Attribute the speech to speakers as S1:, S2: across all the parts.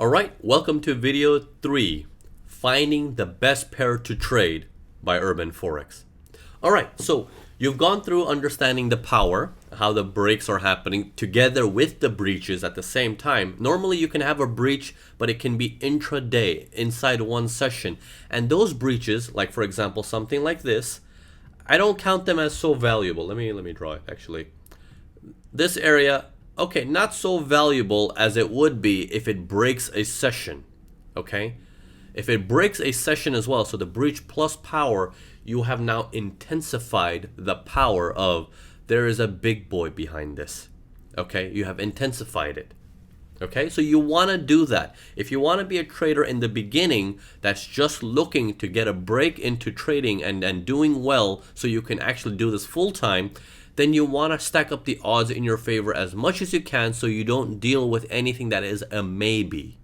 S1: Alright, welcome to video 3, Finding the Best Pair to Trade by Urban Forex. Alright, so you've gone through understanding the power, how the breaks are happening together with the breaches at the same time. Normally you can have a breach, but it can be intraday, inside one session. And those breaches, like for example something like this, I don't count them as so valuable. Let me draw it actually. This area, okay, not so valuable as it would be if it breaks a session, okay? If it breaks a session as well, so the breach plus power, you have now intensified the power of there is a big boy behind this, okay? You have intensified it, okay? So you want to do that. If you want to be a trader in the beginning that's just looking to get a break into trading and doing well so you can actually do this full time, then you want to stack up the odds in your favor as much as you can so you don't deal with anything that is a maybe.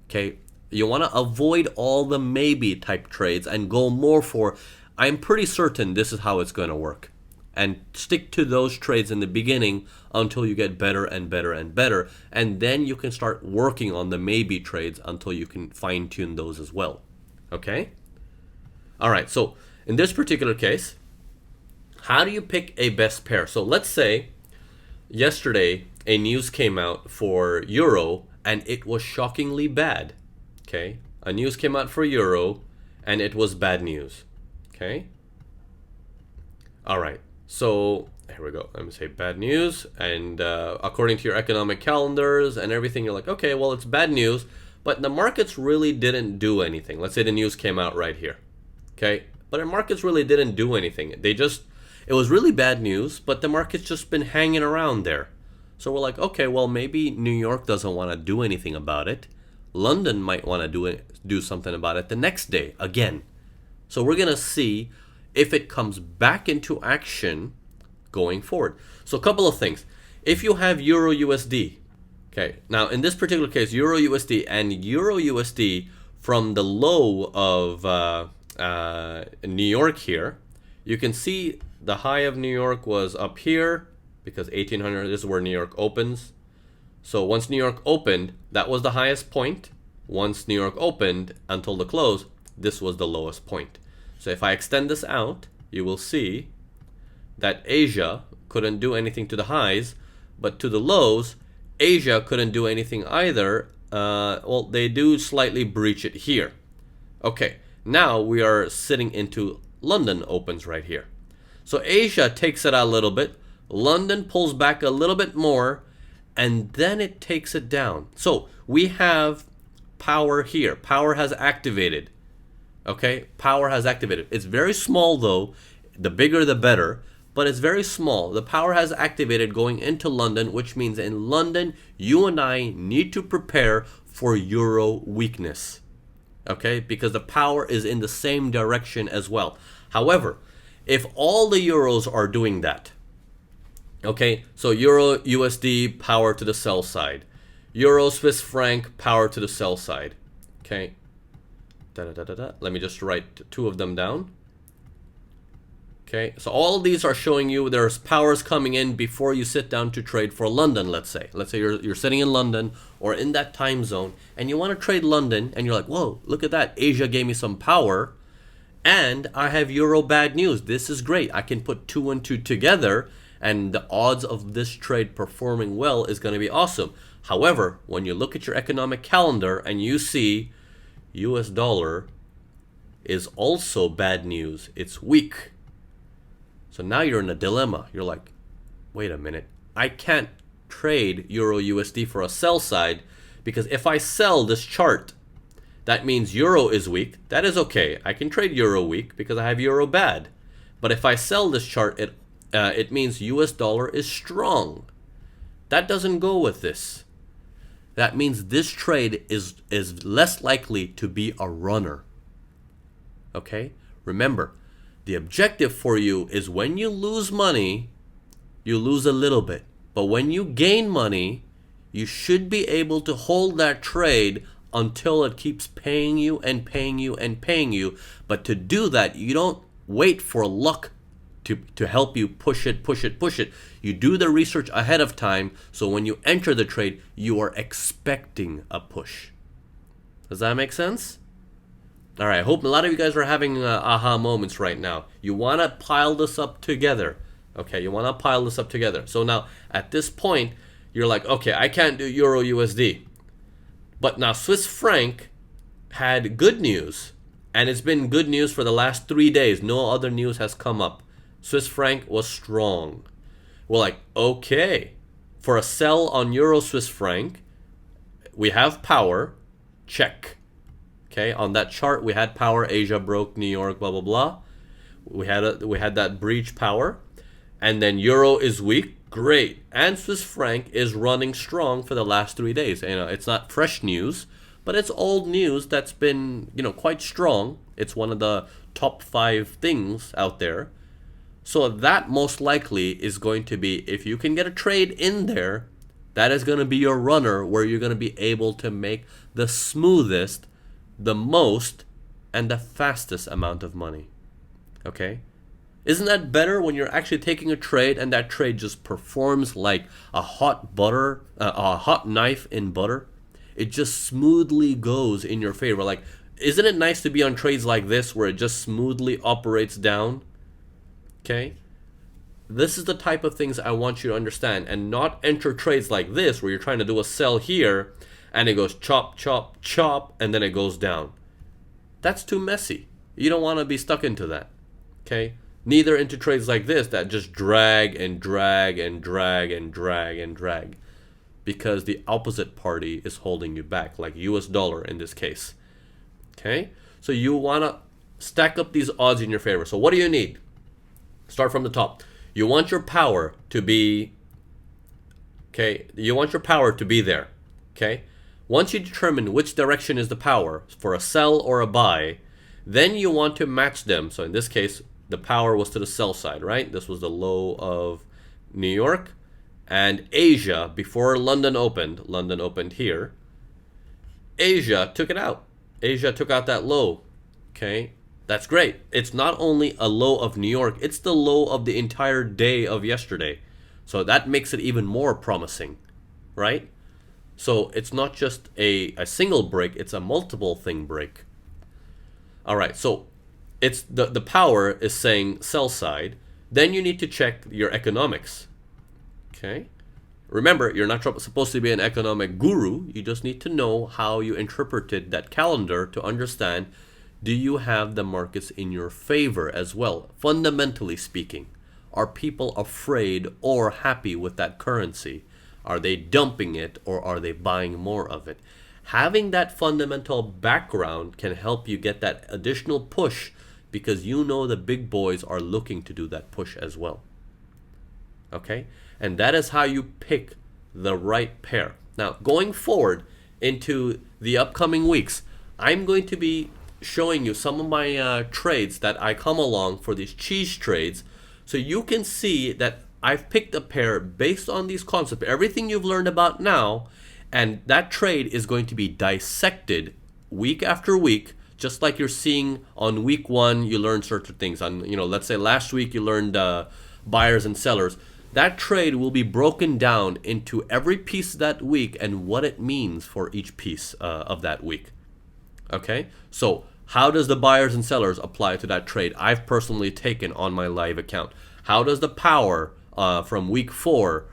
S1: Okay? You want to avoid all the maybe type trades and go more for, I'm pretty certain this is how it's going to work. And stick to those trades in the beginning until you get better and better and better. And then you can start working on the maybe trades until you can fine tune those as well. Okay? Alright, so in this particular case, how do you pick a best pair? So let's say yesterday a news came out for Euro and it was shockingly bad. Okay, a news came out for Euro and it was bad news. Okay, all right, so here we go. Let me say bad news, and according to your economic calendars and everything, you're like, okay, well, it's bad news, but the markets really didn't do anything. Let's say the news came out right here. Okay, but the markets really didn't do anything. It was really bad news, but the market's just been hanging around there. So we're like, okay, well, maybe New York doesn't want to do anything about it. London might want to do something about it the next day again. So we're going to see if it comes back into action going forward. So a couple of things. If you have Euro USD, okay, now in this particular case, Euro USD and Euro USD from the low of New York here, you can see the high of New York was up here because 1800, this is where New York opens. So once New York opened, that was the highest point. Once New York opened until the close, this was the lowest point. So if I extend this out, you will see that Asia couldn't do anything to the highs, but to the lows, Asia couldn't do anything either. Well, they do slightly breach it here. Okay, now we are sitting into London opens right here. So Asia takes it out a little bit, London pulls back a little bit more, and then it takes it down. So we have power here. Power has activated. Okay, power has activated. It's very small though. The bigger the better, but it's very small. The power has activated going into London, which means in London, you and I need to prepare for Euro weakness. Okay, because the power is in the same direction as well. However, if all the euros are doing that, okay, so Euro USD power to the sell side, Euro Swiss franc power to the sell side, okay, let me just write two of them down. Okay, so all of these are showing you there's powers coming in before you sit down to trade for London, let's say. Let's say you're sitting in London or in that time zone and you want to trade London and you're like, whoa, look at that. Asia gave me some power and I have Euro bad news. This is great. I can put 2 and 2 together and the odds of this trade performing well is going to be awesome. However, when you look at your economic calendar and you see US dollar is also bad news, it's weak. So now you're in a dilemma. You're like, wait a minute, I can't trade Euro USD for a sell side because if I sell this chart, that means Euro is weak. That is okay. I can trade Euro weak because I have Euro bad. But if I sell this chart, it means US dollar is strong. That doesn't go with this. That means this trade is less likely to be a runner. Okay? Remember, the objective for you is when you lose money, you lose a little bit. But when you gain money, you should be able to hold that trade until it keeps paying you and paying you and paying you. But to do that, you don't wait for luck to help you push it. You do the research ahead of time, so when you enter the trade, you are expecting a push. Does that make sense? All right, I hope a lot of you guys are having aha moments right now. You want to pile this up together. Okay, you want to pile this up together. So now, at this point, you're like, okay, I can't do Euro USD. But now Swiss franc had good news. And it's been good news for the last 3 days. No other news has come up. Swiss franc was strong. We're like, okay, for a sell on Euro Swiss franc, we have power. Check. Okay, on that chart we had power. Asia broke New York, blah blah blah. We had that breach power, and then euro is weak. Great, and Swiss franc is running strong for the last 3 days. It's not fresh news, but it's old news that's been quite strong. It's one of the top 5 things out there. So that most likely is going to be, if you can get a trade in there, that is going to be your runner where you're going to be able to make the smoothest, the most, and the fastest amount of money. Okay? Isn't that better when you're actually taking a trade and that trade just performs like a hot knife in butter? It just smoothly goes in your favor. Like, isn't it nice to be on trades like this where it just smoothly operates down? Okay? This is the type of things I want you to understand, and not enter trades like this where you're trying to do a sell here and it goes chop, chop, chop, and then it goes down. That's too messy. You don't want to be stuck into that. Okay? Neither into trades like this that just drag and drag and drag and drag and drag, because the opposite party is holding you back, like US dollar in this case. Okay? So you want to stack up these odds in your favor. So what do you need? Start from the top. You want your power to be, okay? You want your power to be there. Okay? Once you determine which direction is the power for a sell or a buy, then you want to match them. So in this case, the power was to the sell side, right? This was the low of New York. And Asia, before London opened here, Asia took it out. Asia took out that low. Okay? That's great. It's not only a low of New York, it's the low of the entire day of yesterday. So that makes it even more promising, right? So it's not just a single break, it's a multiple thing break. All right, so it's the power is saying sell side. Then you need to check your economics. Okay? Remember, you're not supposed to be an economic guru. You just need to know how you interpreted that calendar to understand, do you have the markets in your favor as well? Fundamentally speaking, are people afraid or happy with that currency? Are they dumping it or are they buying more of it? Having that fundamental background can help you get that additional push, because the big boys are looking to do that push as well. Okay? And that is how you pick the right pair. Now, going forward into the upcoming weeks, I'm going to be showing you some of my trades that I come along for these cheese trades, so you can see that I've picked a pair based on these concepts, everything you've learned about now, and that trade is going to be dissected week after week, just like you're seeing on week 1, you learned certain things. On, let's say last week you learned buyers and sellers. That trade will be broken down into every piece that week and what it means for each piece of that week. Okay? So how does the buyers and sellers apply to that trade I've personally taken on my live account? How does the power from week 4,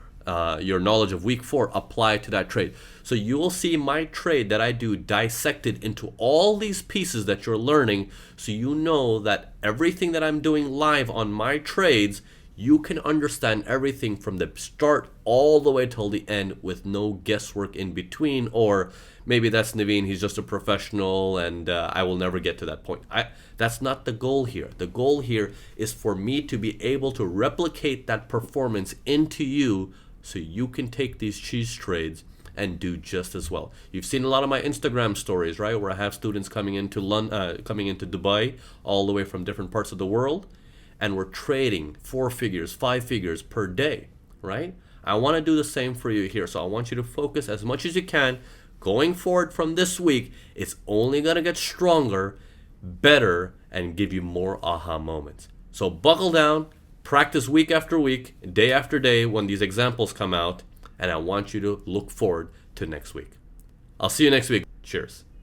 S1: your knowledge of week 4, apply to that trade? So you will see my trade that I do dissected into all these pieces that you're learning, so you know that everything that I'm doing live on my trades, you can understand everything from the start all the way till the end with no guesswork in between. Or maybe that's Naveen, he's just a professional and I will never get to that point. That's not the goal here. The goal here is for me to be able to replicate that performance into you, so you can take these cheese trades and do just as well. You've seen a lot of my Instagram stories, right, where I have students coming into Dubai, all the way from different parts of the world, and we're trading 4 figures, 5 figures per day, right? I want to do the same for you here. So I want you to focus as much as you can. Going forward from this week, it's only going to get stronger, better, and give you more aha moments. So buckle down, practice week after week, day after day when these examples come out, and I want you to look forward to next week. I'll see you next week. Cheers.